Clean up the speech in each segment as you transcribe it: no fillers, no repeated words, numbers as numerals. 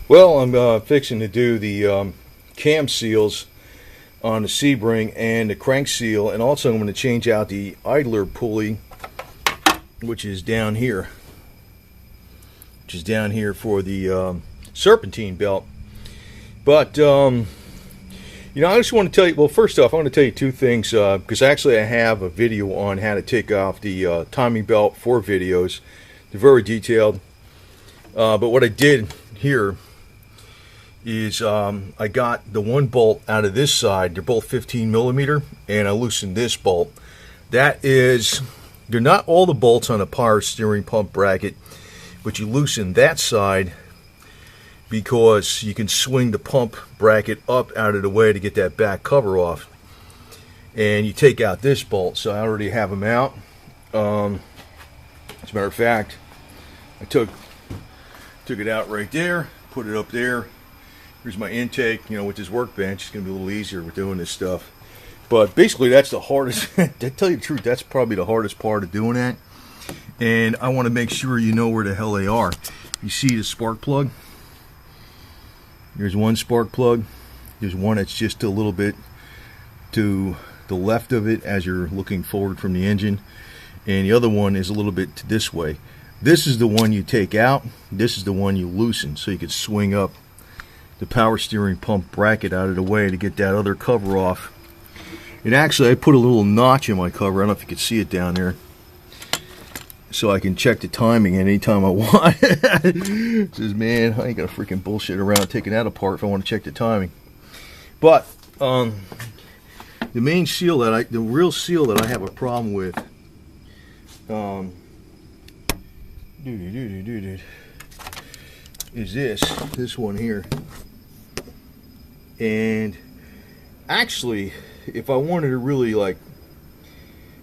Well, I'm fixing to do the cam seals on the Sebring and the crank seal, and also I'm going to change out the idler pulley, which is down here, for the serpentine belt. But you know, I just want to tell you, well, first off, I want to tell you two things, because actually I have a video on how to take off the timing belt, 4 videos. They're very detailed. But what I did here is I got the one bolt out of this side. They're both 15mm, and I loosened this bolt. That is, they're not all the bolts on a power steering pump bracket, but you loosen that side because you can swing the pump bracket up out of the way to get that back cover off. And you take out this bolt, so I already have them out. As a matter of fact, I took it out right there, put it up there. Here's my intake. You know, with this workbench, it's going to be a little easier with doing this stuff. But basically, that's the hardest. To tell you the truth, that's probably the hardest part of doing that. And I want to make sure you know where the hell they are. You see the spark plug? There's one spark plug. There's one that's just a little bit to the left of it as you're looking forward from the engine. And the other one is a little bit to this way. This is the one you take out. This is the one you loosen, so you can swing up the power steering pump bracket out of the way to get that other cover off. And actually, I put a little notch in my cover. I don't know if you can see it down there, so I can check the timing anytime I want. It says, man, I ain't gonna freaking bullshit around taking that apart if I want to check the timing. But the main seal that the real seal that I have a problem with, is this one here. And actually, if I wanted to really like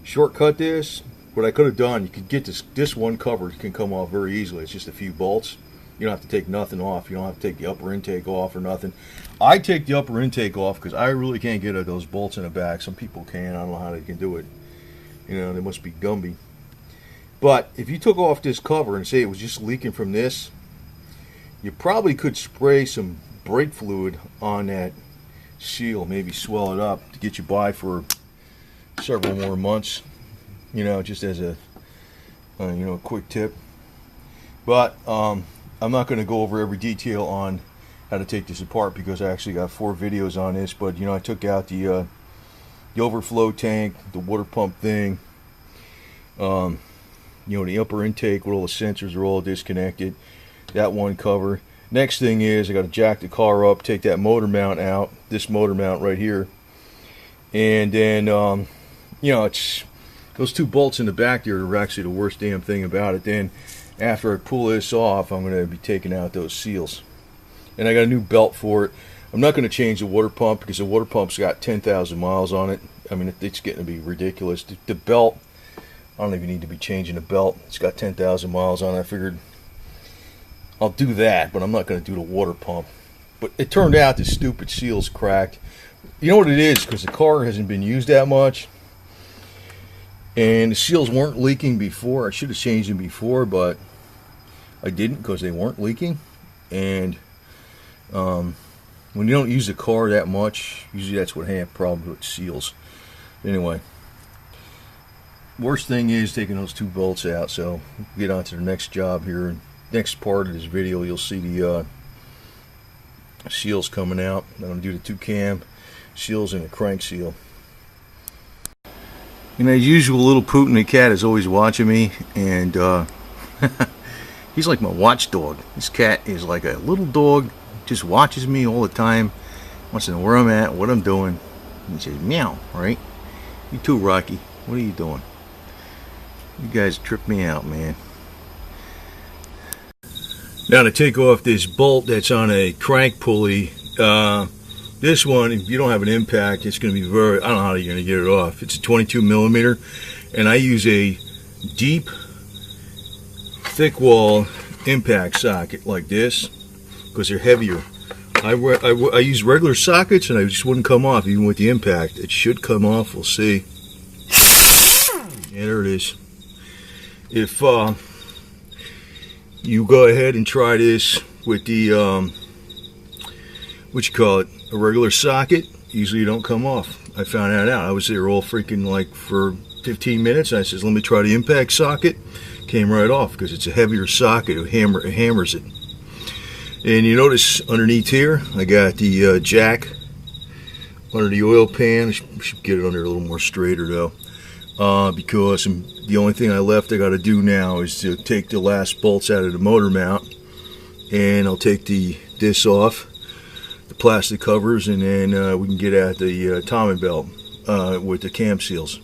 shortcut this, what I could have done, you could get this one cover can come off very easily. It's just a few bolts. You don't have to take nothing off. You don't have to take the upper intake off or nothing. I take the upper intake off because I really can't get those bolts in the back. Some people can. I don't know how they can do it. You know, they must be Gumby. But if you took off this cover and say it was just leaking from this, you probably could spray some brake fluid on that seal, maybe swell it up to get you by for several more months. You know, just as a you know, a quick tip. But I'm not going to go over every detail on how to take this apart because I actually got 4 videos on this. But you know, I took out the overflow tank, the water pump thing. You know, the upper intake where all the sensors are all disconnected. That one cover. Next thing is I got to jack the car up, take that motor mount out, this motor mount right here, and then you know, it's those 2 bolts in the back there are actually the worst damn thing about it. Then after I pull this off, I'm going to be taking out those seals, and I got a new belt for it. I'm not going to change the water pump because the water pump's got 10,000 miles on it. I mean, it's getting to be ridiculous. The belt, I don't even need to be changing the belt. It's got 10,000 miles on it. I figured I'll do that, but I'm not going to do the water pump. But it turned out the stupid seal's cracked. You know what it is? Because the car hasn't been used that much, and the seals weren't leaking before. I should have changed them before, but I didn't because they weren't leaking. And when you don't use the car that much, usually that's what have problems with seals. Anyway, worst thing is taking those 2 bolts out. So we'll get on to the next job here. Next part of this video, you'll see the seals coming out. I'm going to do the 2 cam seals and the crank seal. You know, as usual, little Putin the cat is always watching me, and he's like my watchdog. This cat is like a little dog, just watches me all the time, wants to know where I'm at, what I'm doing. And he says, meow, right? You too, Rocky. What are you doing? You guys trip me out, man. Now to take off this bolt that's on a crank pulley, this one, if you don't have an impact, it's going to be very, I don't know how you're going to get it off. It's a 22mm, and I use a deep, thick wall impact socket like this because they're heavier. I use regular sockets and I just wouldn't come off even with the impact. It should come off, we'll see. Yeah, there it is. If you go ahead and try this with the a regular socket, usually don't come off. I found that out. I was there all freaking like for 15 minutes. I says, let me try the impact socket. Came right off because it's a heavier socket. It hammers it. And you notice underneath here, I got the jack under the oil pan. I should get it under a little more straighter though, because the only thing I got to do now is to take the last bolts out of the motor mount, and I'll take this off, the plastic covers, and then we can get at the timing belt with the cam seals.